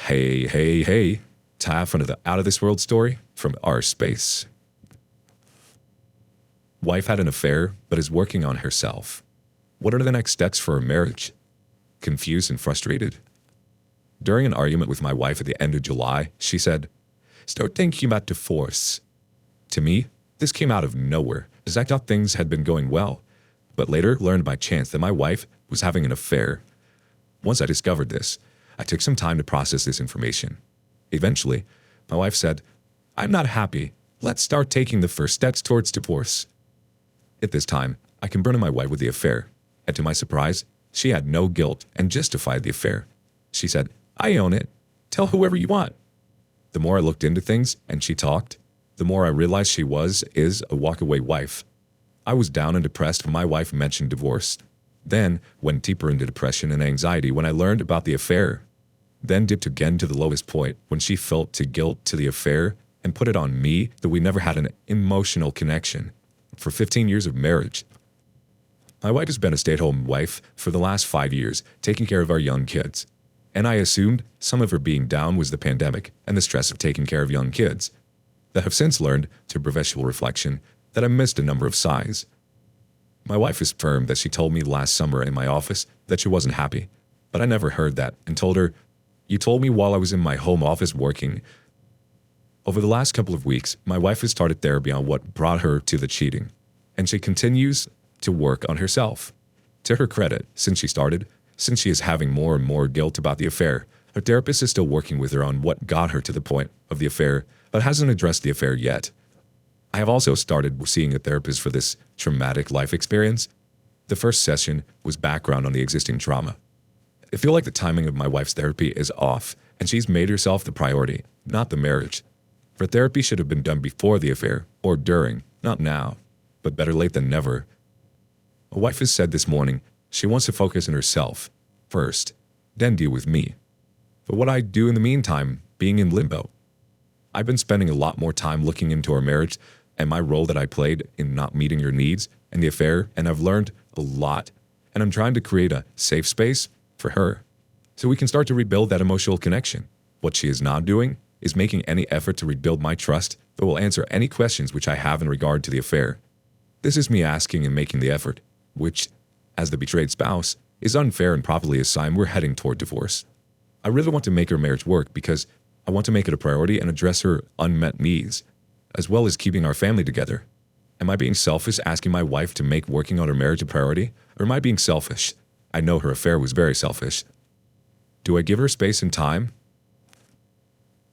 Hey. Time for the out of this world story from our space. Wife had an affair, but is working on herself. What are the next steps for her marriage? Confused and frustrated. During an argument with my wife at the end of July, she said, "Start thinking about divorce." To me, this came out of nowhere, as I thought things had been going well, but later learned by chance that my wife was having an affair. Once I discovered this, I took some time to process this information. Eventually, my wife said, "I'm not happy. Let's start taking the first steps towards divorce." At this time, I confronted my wife with the affair, and to my surprise, she had no guilt and justified the affair. She said, "I own it. Tell whoever you want." The more I looked into things and she talked, the more I realized she is a walkaway wife. I was down and depressed when my wife mentioned divorce. Then went deeper into depression and anxiety when I learned about the affair. Then dipped again to the lowest point when she felt to guilt to the affair and put it on me that we never had an emotional connection for 15 years of marriage. My wife has been a stay-at-home wife for the last 5 years, taking care of our young kids. And I assumed some of her being down was the pandemic and the stress of taking care of young kids. That have since learned, to professional reflection, that I missed a number of signs. My wife is firm that she told me last summer in my office that she wasn't happy, but I never heard that and told her, "You told me while I was in my home office working." Over the last couple of weeks, my wife has started therapy on what brought her to the cheating, and she continues to work on herself. To her credit, since she is having more and more guilt about the affair, her therapist is still working with her on what got her to the point of the affair, but hasn't addressed the affair yet. I have also started seeing a therapist for this traumatic life experience. The first session was background on the existing trauma. I feel like the timing of my wife's therapy is off, and she's made herself the priority, not the marriage. Her therapy should have been done before the affair, or during, not now, but better late than never. My wife has said this morning she wants to focus on herself first, then deal with me. But what I do in the meantime, being in limbo. I've been spending a lot more time looking into our marriage and my role that I played in not meeting your needs and the affair, and I've learned a lot, and I'm trying to create a safe space for her, so we can start to rebuild that emotional connection. What she is not doing is making any effort to rebuild my trust that will answer any questions which I have in regard to the affair. This is me asking and making the effort, which, as the betrayed spouse, is unfair and probably a sign we're heading toward divorce. I really want to make our marriage work because I want to make it a priority and address her unmet needs, as well as keeping our family together. Am I being selfish asking my wife to make working on her marriage a priority, or am I being selfish? I know her affair was very selfish. Do I give her space and time?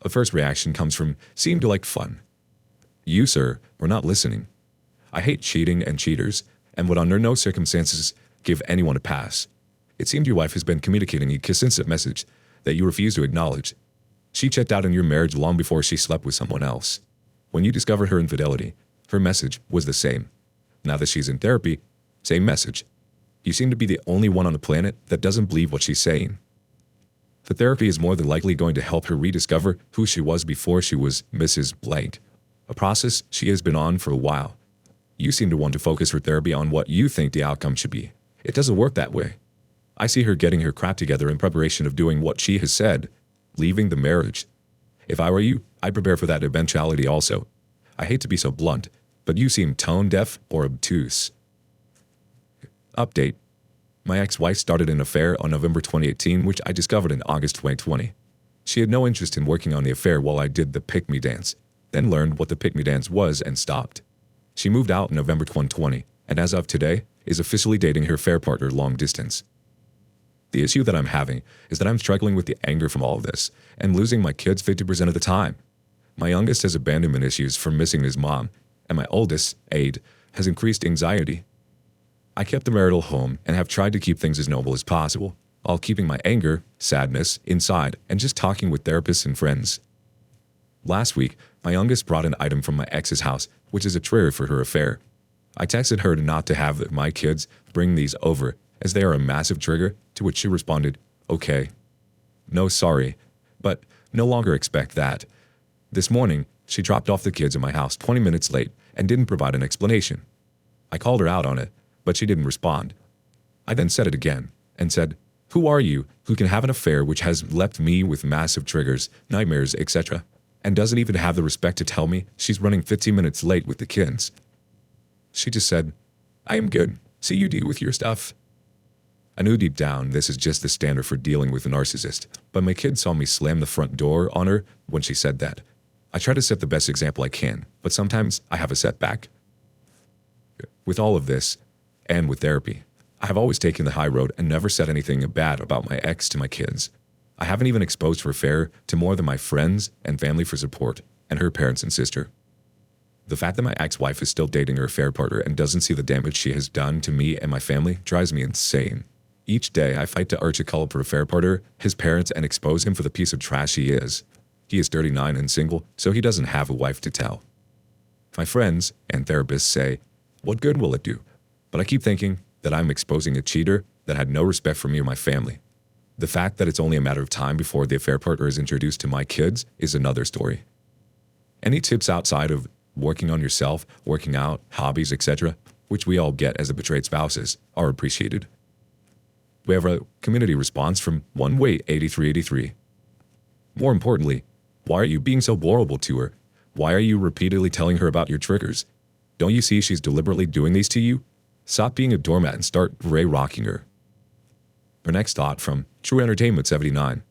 A first reaction comes from, "Seem to like fun." You, sir, are not listening. I hate cheating and cheaters, and would under no circumstances give anyone a pass. It seemed your wife has been communicating a consistent message that you refuse to acknowledge. She checked out in your marriage long before she slept with someone else. When you discovered her infidelity, her message was the same. Now that she's in therapy, same message. You seem to be the only one on the planet that doesn't believe what she's saying. The therapy is more than likely going to help her rediscover who she was before she was Mrs. Blank, a process she has been on for a while. You seem to want to focus her therapy on what you think the outcome should be. It doesn't work that way. I see her getting her crap together in preparation of doing what she has said, leaving the marriage. If I were you, I'd prepare for that eventuality also. I hate to be so blunt, but you seem tone-deaf or obtuse. Update. My ex-wife started an affair on November 2018, which I discovered in August 2020. She had no interest in working on the affair while I did the pick-me dance, then learned what the pick-me dance was and stopped. She moved out in November 2020, and as of today, is officially dating her affair partner long distance. The issue that I'm having is that I'm struggling with the anger from all of this and losing my kids 50% of the time. My youngest has abandonment issues from missing his mom, and my oldest, Aid, has increased anxiety. I kept the marital home and have tried to keep things as noble as possible, while keeping my anger, sadness, inside and just talking with therapists and friends. Last week, my youngest brought an item from my ex's house, which is a trigger for her affair. I texted her not to have my kids bring these over, as they are a massive trigger, to which she responded, "Okay. No, sorry, but no longer expect that." This morning, she dropped off the kids at my house 20 minutes late and didn't provide an explanation. I called her out on it, but she didn't respond. I then said it again and said, Who are you who can have an affair which has left me with massive triggers, nightmares, etc., and doesn't even have the respect to tell me she's running 15 minutes late with the kids? She just said, I am good. See you deal with your stuff. I knew deep down this is just the standard for dealing with a narcissist, but my kid saw me slam the front door on her when she said that. I try to set the best example I can, but sometimes I have a setback. With all of this, and with therapy, I have always taken the high road and never said anything bad about my ex to my kids. I haven't even exposed her affair to more than my friends and family for support, and her parents and sister. The fact that my ex-wife is still dating her affair partner and doesn't see the damage she has done to me and my family drives me insane. Each day I fight to urge a call up her affair partner, his parents, and expose him for the piece of trash he is. He is 39 and single, so he doesn't have a wife to tell. My friends and therapists say, what good will it do? But I keep thinking that I'm exposing a cheater that had no respect for me or my family. The fact that it's only a matter of time before the affair partner is introduced to my kids is another story. Any tips outside of working on yourself, working out, hobbies, etc., which we all get as the betrayed spouses, are appreciated. We have a community response from OneWay8383. More importantly, why are you being so horrible to her? Why are you repeatedly telling her about your triggers? Don't you see she's deliberately doing these to you? Stop being a doormat and start rocking her. Our next thought from True Entertainment 79.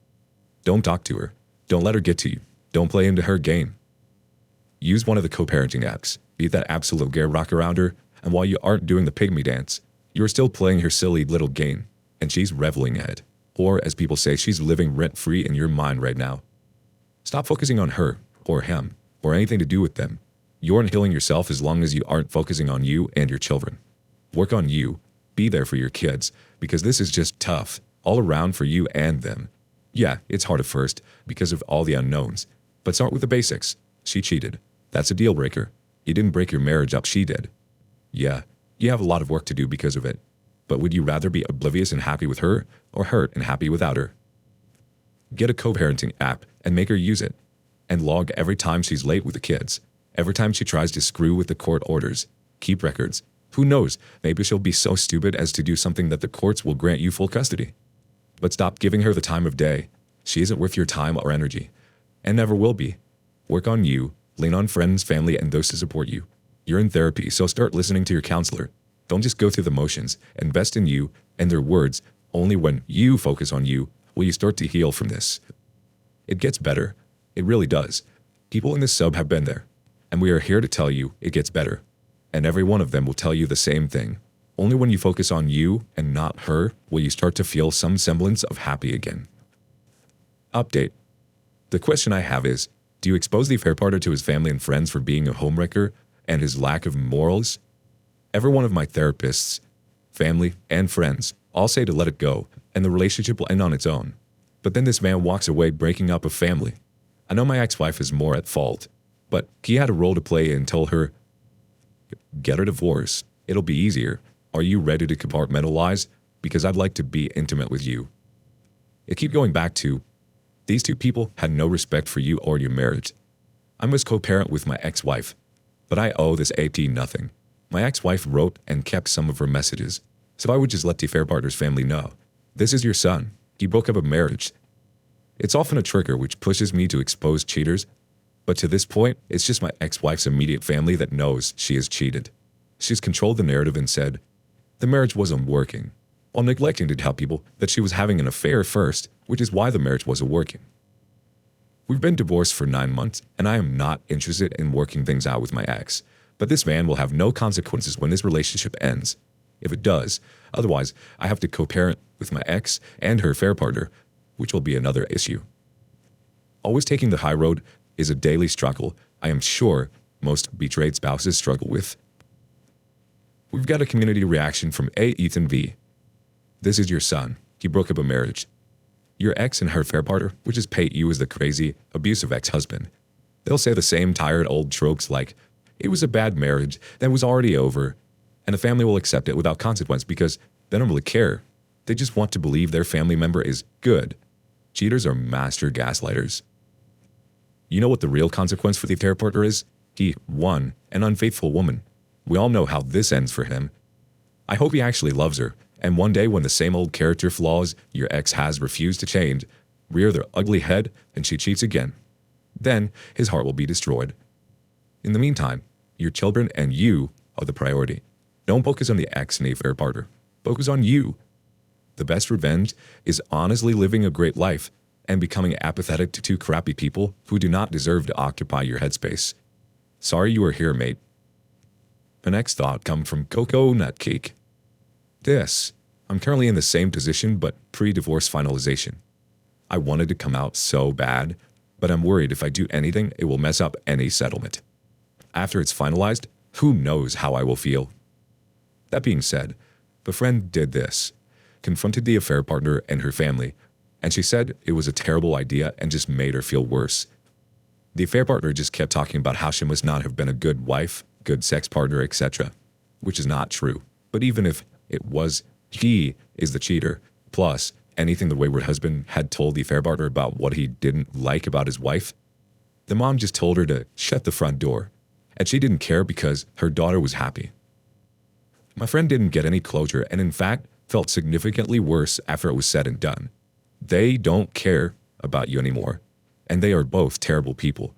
Don't talk to her. Don't let her get to you. Don't play into her game. Use one of the co-parenting apps. Beat that absolute gear rock around her, and while you aren't doing the pygmy dance, you're still playing her silly little game, and she's reveling at it. Or, as people say, she's living rent-free in your mind right now. Stop focusing on her, or him, or anything to do with them. You aren't healing yourself as long as you aren't focusing on you and your children. Work on you. Be there for your kids, because this is just tough, all around for you and them. Yeah, it's hard at first, because of all the unknowns. But start with the basics. She cheated. That's a deal breaker. You didn't break your marriage up, she did. Yeah, you have a lot of work to do because of it. But would you rather be oblivious and happy with her, or hurt and happy without her? Get a co-parenting app and make her use it. And log every time she's late with the kids. Every time she tries to screw with the court orders. Keep records. Who knows, maybe she'll be so stupid as to do something that the courts will grant you full custody. But stop giving her the time of day. She isn't worth your time or energy. And never will be. Work on you, lean on friends, family, and those to support you. You're in therapy, so start listening to your counselor. Don't just go through the motions. Invest in you and their words. Only when you focus on you will you start to heal from this. It gets better. It really does. People in this sub have been there. And we are here to tell you it gets better. And every one of them will tell you the same thing. Only when you focus on you and not her will you start to feel some semblance of happy again. Update. The question I have is, do you expose the affair partner to his family and friends for being a homewrecker and his lack of morals? Every one of my therapists, family, and friends all say to let it go, and the relationship will end on its own. But then this man walks away breaking up a family. I know my ex-wife is more at fault, but he had a role to play and told her, get a divorce. It'll be easier. Are you ready to compartmentalize? Because I'd like to be intimate with you. I keep going back to, these two people had no respect for you or your marriage. I was co-parent with my ex-wife, but I owe this AP nothing. My ex-wife wrote and kept some of her messages, so I would just let the affair partner's family know. This is your son. He broke up a marriage. It's often a trigger which pushes me to expose cheaters, but to this point, it's just my ex-wife's immediate family that knows she has cheated. She's controlled the narrative and said, the marriage wasn't working, while neglecting to tell people that she was having an affair first, which is why the marriage wasn't working. We've been divorced for 9 months, and I am not interested in working things out with my ex. But this man will have no consequences when this relationship ends. If it does, otherwise, I have to co-parent with my ex and her affair partner, which will be another issue. Always taking the high road is a daily struggle I am sure most betrayed spouses struggle with. We've got a community reaction from A. Ethan V. This is your son. He broke up a marriage. Your ex and her affair partner will just paint you as the crazy, abusive ex-husband. They'll say the same tired old tropes like, it was a bad marriage that was already over, and the family will accept it without consequence because they don't really care. They just want to believe their family member is good. Cheaters are master gaslighters. You know what the real consequence for the affair partner is? He, 1, an unfaithful woman. We all know how this ends for him. I hope he actually loves her And one day when the same old character flaws your ex has refused to change rear their ugly head and she cheats again, then his heart will be destroyed. In the meantime, your children and you are the priority. Don't focus on the ex and the affair partner. Focus on you. The best revenge is honestly living a great life and becoming apathetic to two crappy people who do not deserve to occupy your headspace. Sorry you are here, mate. The next thought comes from Coco Nutcake. I'm currently in the same position but pre-divorce finalization. I wanted to come out so bad, but I'm worried if I do anything, it will mess up any settlement. After it's finalized, who knows how I will feel? That being said, the friend did this, confronted the affair partner and her family, and she said it was a terrible idea and just made her feel worse. The affair partner just kept talking about how she must not have been a good wife, good sex partner, etc., which is not true. But even if it was, he is the cheater. Plus, anything the wayward husband had told the affair partner about what he didn't like about his wife, the mom just told her to shut the front door, and she didn't care because her daughter was happy. My friend didn't get any closure and in fact felt significantly worse after it was said and done. They don't care about you anymore, and they are both terrible people.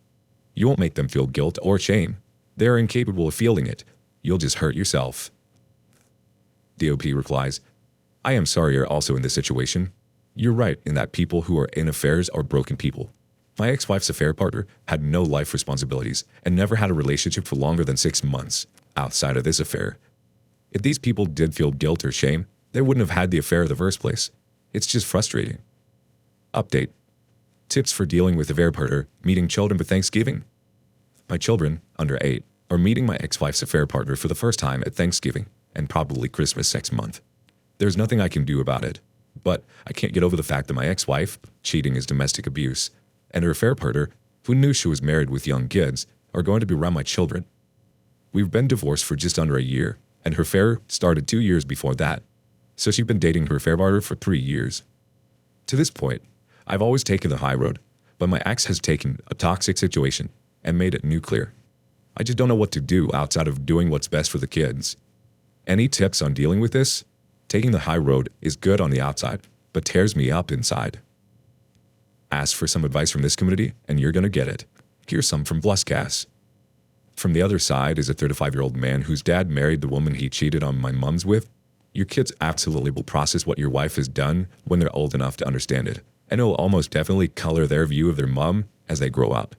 You won't make them feel guilt or shame. They are incapable of feeling it. You'll just hurt yourself. DOP replies, I am sorry you're also in this situation. You're right in that people who are in affairs are broken people. My ex-wife's affair partner had no life responsibilities and never had a relationship for longer than 6 months outside of this affair. If these people did feel guilt or shame, they wouldn't have had the affair in the first place. It's just frustrating. Update. Tips for dealing with affair partner meeting children for Thanksgiving. My children, under 8, are meeting my ex-wife's affair partner for the first time at Thanksgiving and probably Christmas next month. There's nothing I can do about it, but I can't get over the fact that my ex-wife, cheating is domestic abuse, and her affair partner, who knew she was married with young kids, are going to be around my children. We've been divorced for just under a year, and her affair started 2 years before that, so she's been dating her affair partner for 3 years. To this point, I've always taken the high road, but my ex has taken a toxic situation and made it nuclear. I just don't know what to do outside of doing what's best for the kids. Any tips on dealing with this? Taking the high road is good on the outside, but tears me up inside. Ask for some advice from this community, and you're gonna get it. Here's some from Bluscast. From the other side is a 35-year-old man whose dad married the woman he cheated on my mom's with. Your kids absolutely will process what your wife has done when they're old enough to understand it, and it will almost definitely color their view of their mom as they grow up.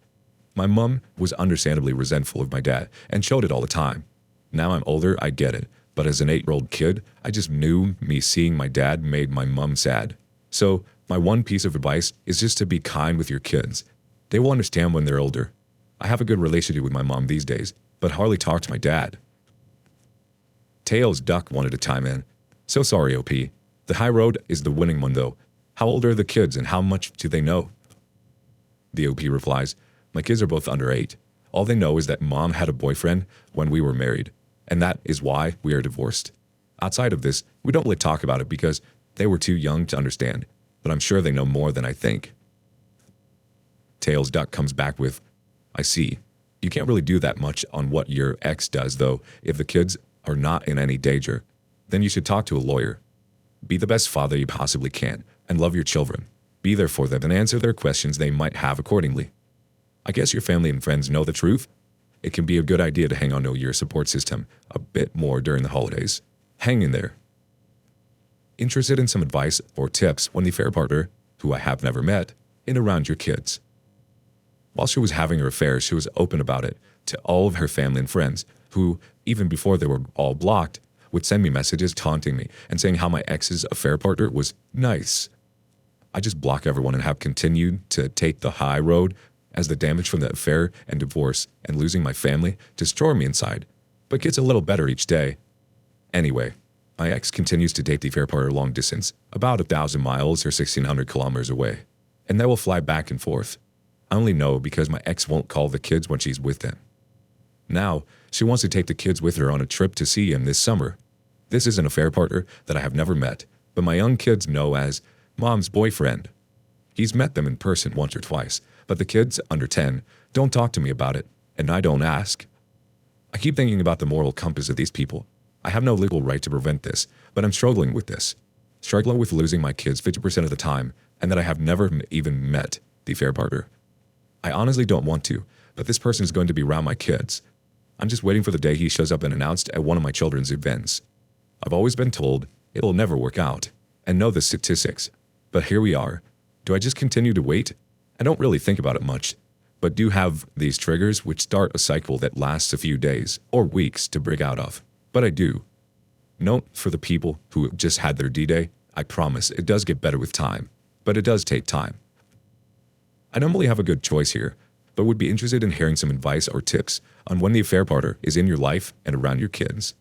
My mom was understandably resentful of my dad and showed it all the time. Now I'm older, I get it, but as an 8-year-old kid, I just knew me seeing my dad made my mom sad. So my one piece of advice is just to be kind with your kids. They will understand when they're older. I have a good relationship with my mom these days, but hardly talk to my dad. Tails Duck wanted to chime in. So sorry, OP. The high road is the winning one though. How old are the kids and how much do they know? The OP replies, my kids are both under 8. All they know is that mom had a boyfriend when we were married, and that is why we are divorced. Outside of this, we don't really talk about it because they were too young to understand, but I'm sure they know more than I think. Tails Duck comes back with, I see. You can't really do that much on what your ex does though. If the kids are not in any danger, then you should talk to a lawyer. Be the best father you possibly can and love your children. Be there for them and answer their questions they might have accordingly. I guess your family and friends know the truth. It can be a good idea to hang on to your support system a bit more during the holidays. Hang in there. Interested in some advice or tips when the affair partner, who I have never met, in around your kids. While she was having her affair, she was open about it to all of her family and friends, who, even before they were all blocked, would send me messages taunting me and saying how my ex's affair partner was nice. I just block everyone and have continued to take the high road as the damage from the affair and divorce and losing my family destroy me inside, but gets a little better each day. Anyway, my ex continues to date the affair partner long distance, about 1,000 miles or 1,600 kilometers away, and they will fly back and forth. I only know because my ex won't call the kids when she's with them. Now, she wants to take the kids with her on a trip to see him this summer. This is an affair partner that I have never met, but my young kids know as Mom's boyfriend. He's met them in person once or twice, but the kids, under 10, don't talk to me about it, and I don't ask. I keep thinking about the moral compass of these people. I have no legal right to prevent this, but I'm struggling with this. Struggling with losing my kids 50% of the time, and that I have never even met the affair partner. I honestly don't want to, but this person is going to be around my kids. I'm just waiting for the day he shows up and announced at one of my children's events. I've always been told it'll never work out, and know the statistics. But here we are. Do I just continue to wait? I don't really think about it much, but do have these triggers which start a cycle that lasts a few days or weeks to break out of. But I do. Note for the people who just had their D-Day, I promise it does get better with time, but it does take time. I don't really have a good choice here, but would be interested in hearing some advice or tips on when the affair partner is in your life and around your kids.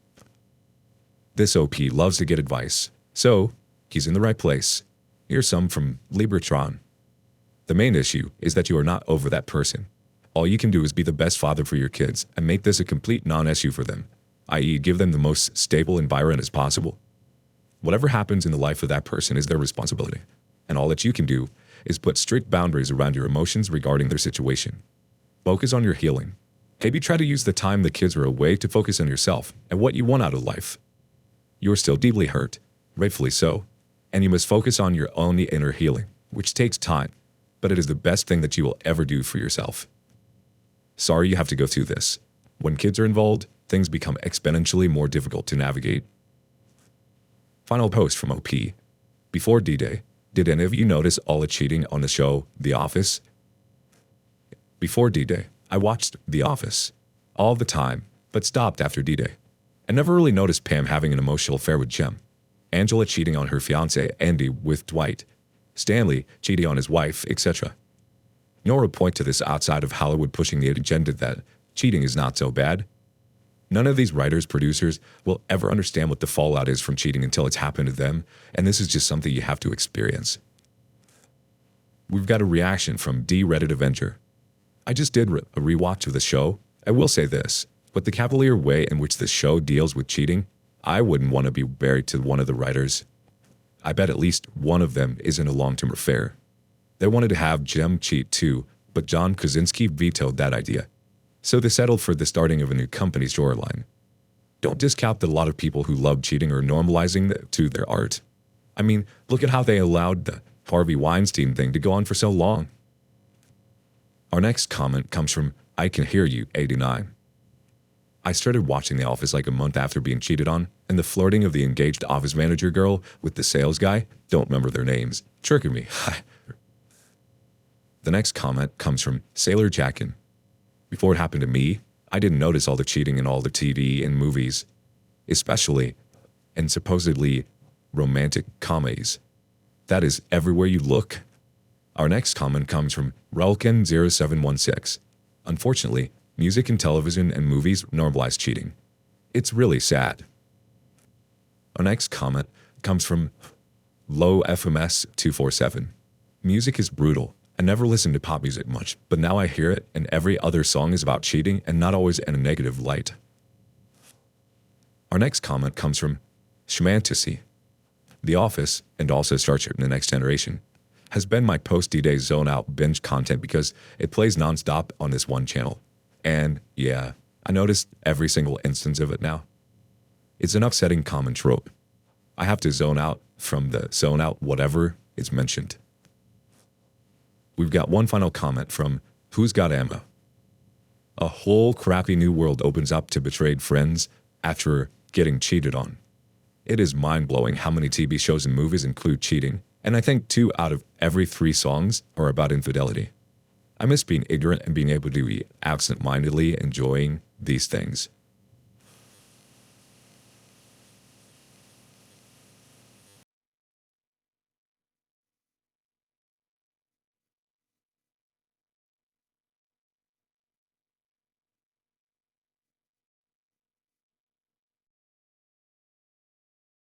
This OP loves to get advice, so he's in the right place. Here's some from Libertron. The main issue is that you are not over that person. All you can do is be the best father for your kids and make this a complete non-issue for them, i.e. give them the most stable environment as possible. Whatever happens in the life of that person is their responsibility, and all that you can do is put strict boundaries around your emotions regarding their situation. Focus on your healing. Maybe try to use the time the kids are away to focus on yourself and what you want out of life. You are still deeply hurt, rightfully so, and you must focus on your own inner healing, which takes time, but it is the best thing that you will ever do for yourself. Sorry you have to go through this. When kids are involved, things become exponentially more difficult to navigate. Final post from OP. Before D-Day, did any of you notice all the cheating on the show The Office? Before D-Day, I watched The Office all the time, but stopped after D-Day. I never really noticed Pam having an emotional affair with Jim, Angela cheating on her fiancé Andy with Dwight, Stanley cheating on his wife, etc. Nor a point to this outside of Hollywood pushing the agenda that cheating is not so bad. None of these writers, producers will ever understand what the fallout is from cheating until it's happened to them, and this is just something you have to experience. We've got a reaction from D Reddit Avenger. I just did a rewatch of the show. I will say this, but the cavalier way in which the show deals with cheating, I wouldn't want to be married to one of the writers. I bet at least one of them isn't a long-term affair. They wanted to have Jem cheat too, but John Krasinski vetoed that idea. So they settled for the starting of a new company storyline. Don't discount that a lot of people who love cheating are normalizing it to their art. I mean, look at how they allowed the Harvey Weinstein thing to go on for so long. Our next comment comes from I Can Hear You 89. I started watching The Office like a month after being cheated on, and the flirting of the engaged office manager girl with the sales guy, don't remember their names, triggered me. The next comment comes from Sailor Jackin. Before it happened to me, I didn't notice all the cheating in all the TV and movies, especially in supposedly romantic comedies. That is everywhere you look. Our next comment comes from Relkin0716. Unfortunately, music and television and movies normalize cheating. It's really sad. Our next comment comes from LowFMS247. Music is brutal. I never listened to pop music much, but now I hear it, and every other song is about cheating and not always in a negative light. Our next comment comes from Schmantasy. The Office, and also Star Trek The Next Generation, has been my post-D-Day zone-out binge content because it plays non-stop on this one channel. And yeah, I noticed every single instance of it now. It's an upsetting common trope. I have to zone out from the zone out whatever is mentioned. We've got one final comment from Who's Got Ammo? A whole crappy new world opens up to betrayed friends after getting cheated on. It is mind-blowing how many TV shows and movies include cheating, and I think 2 out of every 3 songs are about infidelity. I miss being ignorant and being able to be absent-mindedly enjoying these things.